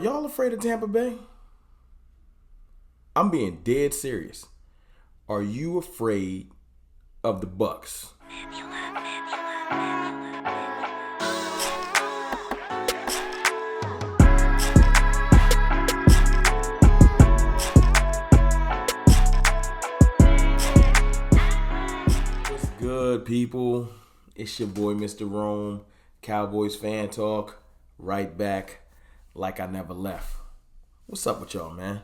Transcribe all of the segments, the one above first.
Y'all afraid of Tampa Bay? I'm being dead serious. Are you afraid of the Bucks? What's good, people? It's your boy, Mr. Rome, Cowboys fan talk, right back like I never left. What's up with y'all, man?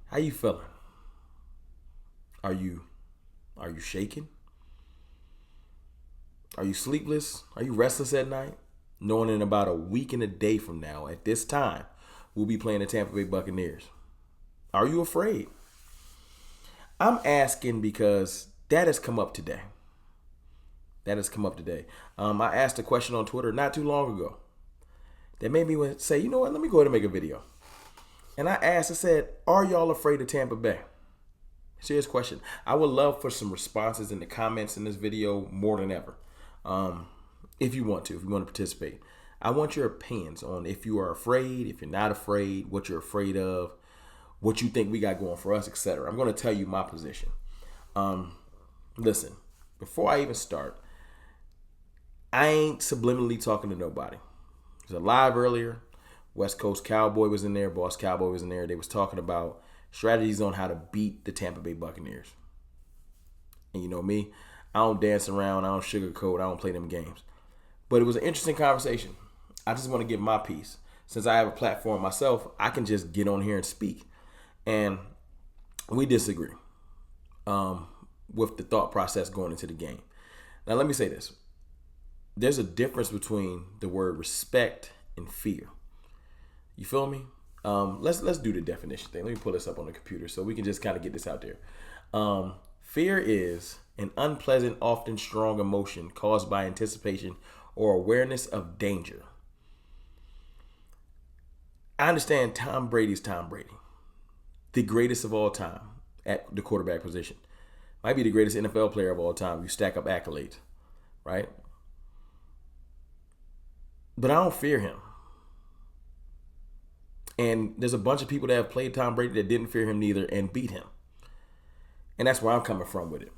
How you feeling? Are you shaking? Are you sleepless? Are you restless at night? Knowing in about a week and a day from now, at this time, we'll be playing the Tampa Bay Buccaneers. Are you afraid? I'm asking because that has come up today. I asked a question on Twitter not too long ago that made me say, you know what, let me go ahead and make a video. And I said, are y'all afraid of Tampa Bay? Serious question. I would love for some responses in the comments in this video more than ever. If you want to participate. I want your opinions on if you are afraid, if you're not afraid, what you're afraid of, what you think we got going for us, etc. I'm going to tell you my position. Listen, before I even start, I ain't subliminally talking to nobody. It was a live earlier. West Coast Cowboy was in there. Boss Cowboy was in there. They was talking about strategies on how to beat the Tampa Bay Buccaneers. And you know me, I don't dance around. I don't sugarcoat. I don't play them games. But it was an interesting conversation. I just want to give my piece. Since I have a platform myself, I can just get on here and speak. And we disagree with the thought process going into the game. Now, let me say this. There's a difference between the word respect and fear. You feel me? Let's do the definition thing. Let me pull this up on the computer so we can just kind of get this out there. Fear is an unpleasant, often strong emotion caused by anticipation or awareness of danger. I understand Tom Brady's Tom Brady, the greatest of all time at the quarterback position. Might be the greatest NFL player of all time. You stack up accolades, right? But I don't fear him. And there's a bunch of people that have played Tom Brady that didn't fear him neither and beat him. And that's where I'm coming from with it.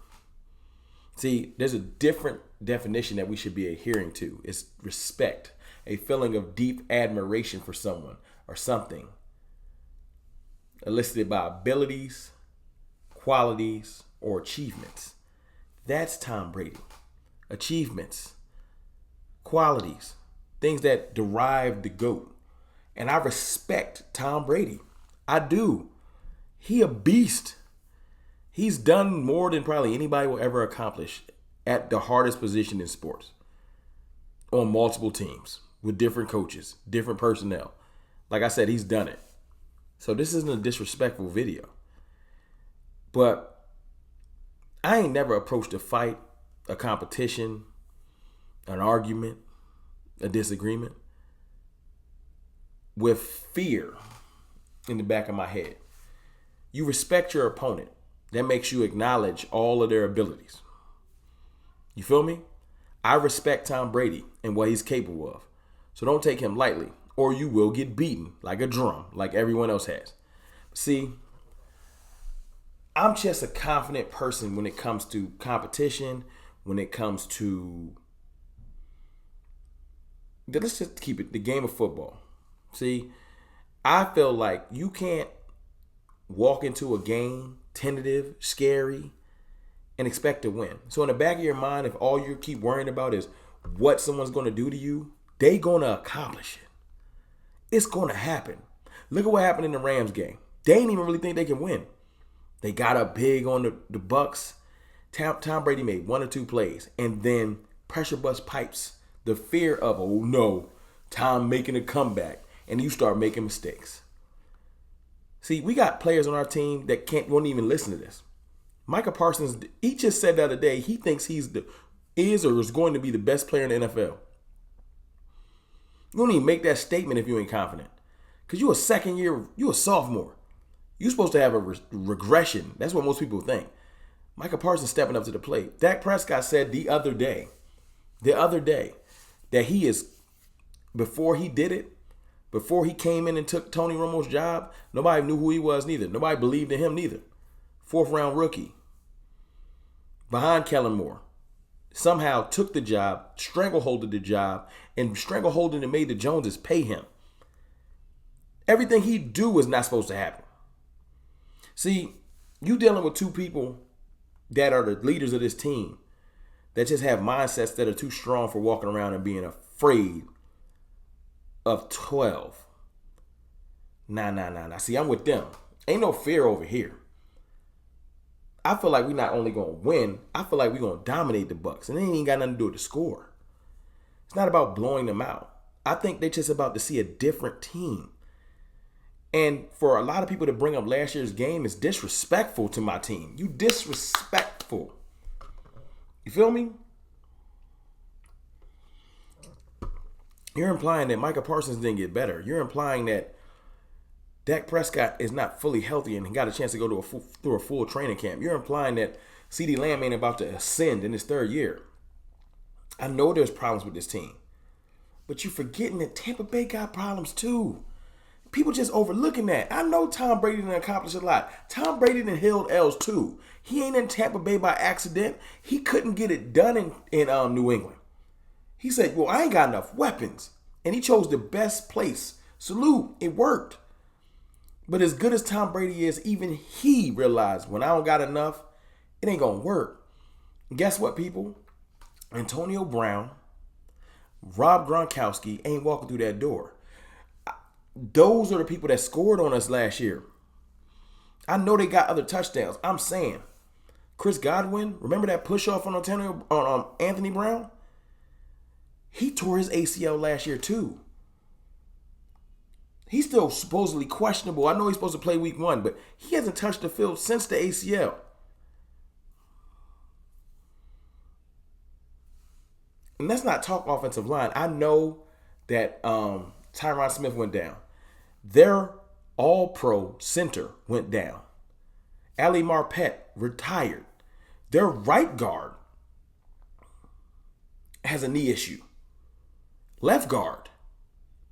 See, there's a different definition that we should be adhering to. It's respect, a feeling of deep admiration for someone or something, elicited by abilities, qualities, or achievements. That's Tom Brady. Achievements, qualities, things that derive the GOAT. And I respect Tom Brady. I do. He a beast. He's done more than probably anybody will ever accomplish at the hardest position in sports. On multiple teams, with different coaches, different personnel. Like I said, he's done it. So this isn't a disrespectful video. But I ain't never approached a fight, a competition, an argument, a disagreement with fear in the back of my head. You respect your opponent. That makes you acknowledge all of their abilities. You feel me? I respect Tom Brady and what he's capable of. So don't take him lightly, or you will get beaten like a drum, like everyone else has. See, I'm just a confident person when it comes to competition, when it comes to, let's just keep it, the game of football. See, I feel like you can't walk into a game tentative, scary, and expect to win. So in the back of your mind, if all you keep worrying about is what someone's going to do to you, they going to accomplish it. It's going to happen. Look at what happened in the Rams game. They didn't even really think they can win. They got up big on the Bucks. Tom Brady made one or two plays, and then pressure bust pipes. The fear of, oh no, Tom making a comeback. And you start making mistakes. See, we got players on our team that won't even listen to this. Micah Parsons, he just said the other day, he thinks is going to be the best player in the NFL. You don't even make that statement if you ain't confident. Because you a sophomore. You're supposed to have a regression. That's what most people think. Micah Parsons stepping up to the plate. Dak Prescott said the other day, that he is, before he did it, Before he came in and took Tony Romo's job, nobody knew who he was neither. Nobody believed in him neither. 4th round rookie. Behind Kellen Moore. Somehow took the job, strangleholded the job, and strangleholding and made the Joneses pay him. Everything he do was not supposed to happen. See, you dealing with two people that are the leaders of this team that just have mindsets that are too strong for walking around and being afraid of 12. Nah. See, I'm with them. Ain't no fear over here. I feel like we're not only going to win, I feel like we're going to dominate the Bucs. And they ain't got nothing to do with the score. It's not about blowing them out. I think they're just about to see a different team. And for a lot of people to bring up last year's game is disrespectful to my team. You disrespectful. You feel me? You're implying that Micah Parsons didn't get better. You're implying that Dak Prescott is not fully healthy and got a chance to go through a full training camp. You're implying that CeeDee Lamb ain't about to ascend in his 3rd year. I know there's problems with this team. But you're forgetting that Tampa Bay got problems too. People just overlooking that. I know Tom Brady didn't accomplish a lot. Tom Brady done held L's too. He ain't in Tampa Bay by accident. He couldn't get it done in New England. He said, well, I ain't got enough weapons. And he chose the best place. Salute. It worked. But as good as Tom Brady is, even he realized when I don't got enough, it ain't going to work. And guess what, people? Antonio Brown, Rob Gronkowski ain't walking through that door. Those are the people that scored on us last year. I know they got other touchdowns. I'm saying, Chris Godwin, remember that push off on Anthony Brown? He tore his ACL last year too. He's still supposedly questionable. I know he's supposed to play week 1, but he hasn't touched the field since the ACL. And let's not talk offensive line. I know that Tyron Smith went down. Their all-pro center went down. Ali Marpet retired. Their right guard has a knee issue. Left guard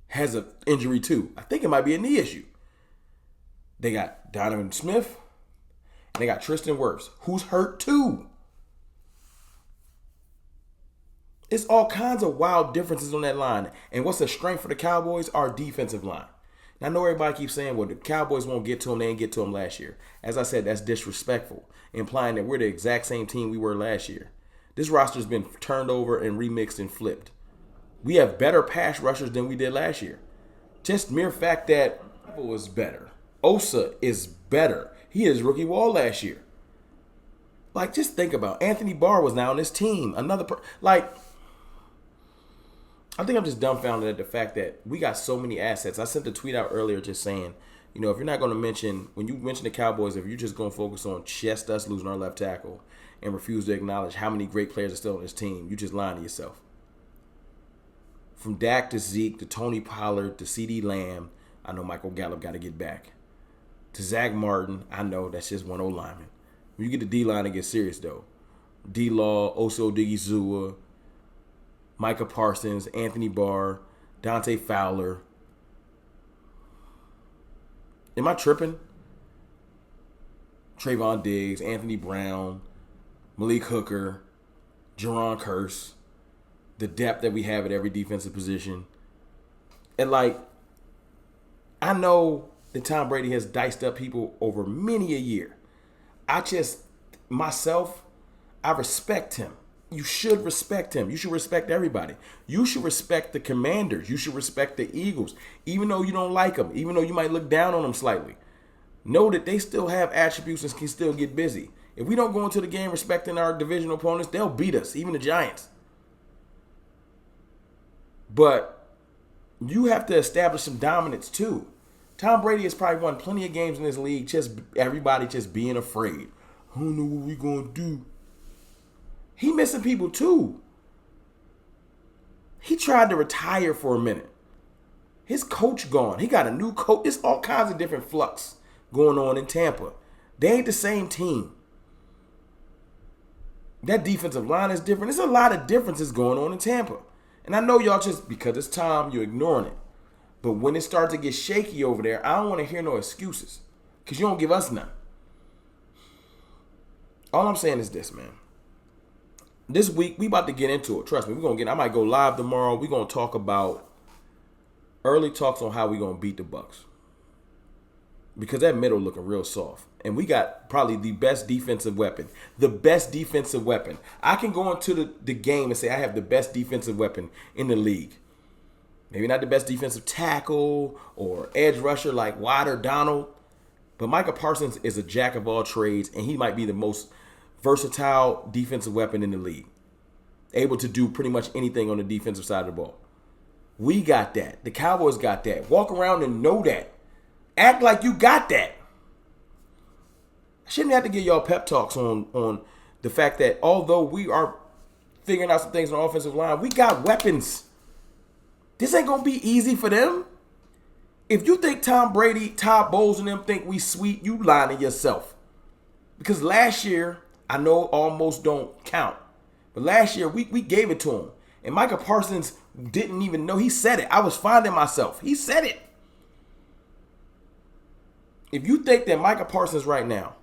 has an injury too. I think it might be a knee issue. They got Donovan Smith and they got Tristan Wirfs, who's hurt too. It's all kinds of wild differences on that line. And what's the strength for the Cowboys? Our defensive line. And I know everybody keeps saying, well, the Cowboys won't get to them. They didn't get to them last year. As I said, that's disrespectful, implying that we're the exact same team we were last year. This roster's been turned over and remixed and flipped. We have better pass rushers than we did last year. Just mere fact that Apple is better. Osa is better. He is rookie wall last year. Like, just think about it. Anthony Barr was now on this team. I think I'm just dumbfounded at the fact that we got so many assets. I sent a tweet out earlier just saying, if you're not going to mention, when you mention the Cowboys, if you're just going to focus on just us losing our left tackle and refuse to acknowledge how many great players are still on this team, you just lying to yourself. From Dak to Zeke to Tony Pollard to CeeDee Lamb, I know Michael Gallup got to get back. To Zach Martin, I know that's just one old lineman. When you get to D-line, it gets serious, though. D-Law, Osa Odigizua, Micah Parsons, Anthony Barr, Dante Fowler. Am I tripping? Trayvon Diggs, Anthony Brown, Malik Hooker, Jerron Kearse. The depth that we have at every defensive position. And I know that Tom Brady has diced up people over many a year. I respect him. You should respect him. You should respect everybody. You should respect the Commanders. You should respect the Eagles. Even though you don't like them, even though you might look down on them slightly. Know that they still have attributes and can still get busy. If we don't go into the game respecting our divisional opponents, they'll beat us, even the Giants. But you have to establish some dominance too. Tom Brady has probably won plenty of games in this league, just everybody just being afraid. I don't know what we're going to do. He missing people too. He tried to retire for a minute. His coach gone. He got a new coach. There's all kinds of different flux going on in Tampa. They ain't the same team. That defensive line is different. There's a lot of differences going on in Tampa. And I know y'all just, because it's Tom, you're ignoring it. But when it starts to get shaky over there, I don't want to hear no excuses. Because you don't give us none. All I'm saying is this, man. This week, we about to get into it. Trust me, I might go live tomorrow. We're going to talk about early talks on how we're going to beat the Bucs. Because that middle looking real soft. And we got probably the best defensive weapon. The best defensive weapon. I can go into the game and say I have the best defensive weapon in the league. Maybe not the best defensive tackle or edge rusher like Watt or Donald. But Micah Parsons is a jack of all trades, and he might be the most versatile defensive weapon in the league. Able to do pretty much anything on the defensive side of the ball. We got that. The Cowboys got that. Walk around and know that. Act like you got that. I shouldn't have to give y'all pep talks on the fact that although we are figuring out some things on the offensive line, we got weapons. This ain't going to be easy for them. If you think Tom Brady, Todd Bowles, and them think we sweet, you lying to yourself. Because last year, I know almost don't count, but last year we gave it to him. And Micah Parsons didn't even know. He said it. I was finding myself. He said it. If you think that Micah Parsons right now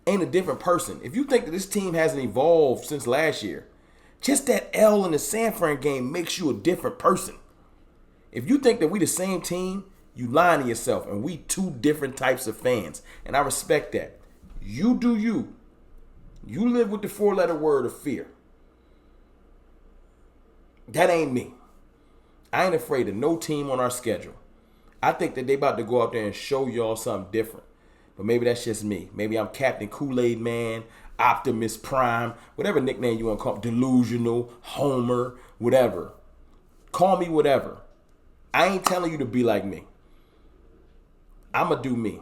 ain't a different person, if you think that this team hasn't evolved since last year, just that L in the San Fran game makes you a different person. If you think that we the same team, you lying to yourself, and we two different types of fans. And I respect that. You do you. You live with the 4-letter word of fear. That ain't me. I ain't afraid of no team on our schedule. I think that they about to go out there and show y'all something different. But maybe that's just me. Maybe I'm Captain Kool-Aid Man, Optimus Prime, whatever nickname you want to call it, Delusional, Homer, whatever. Call me whatever. I ain't telling you to be like me. I'ma do me.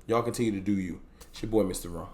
Y'all continue to do you. It's your boy, Mr. Ron.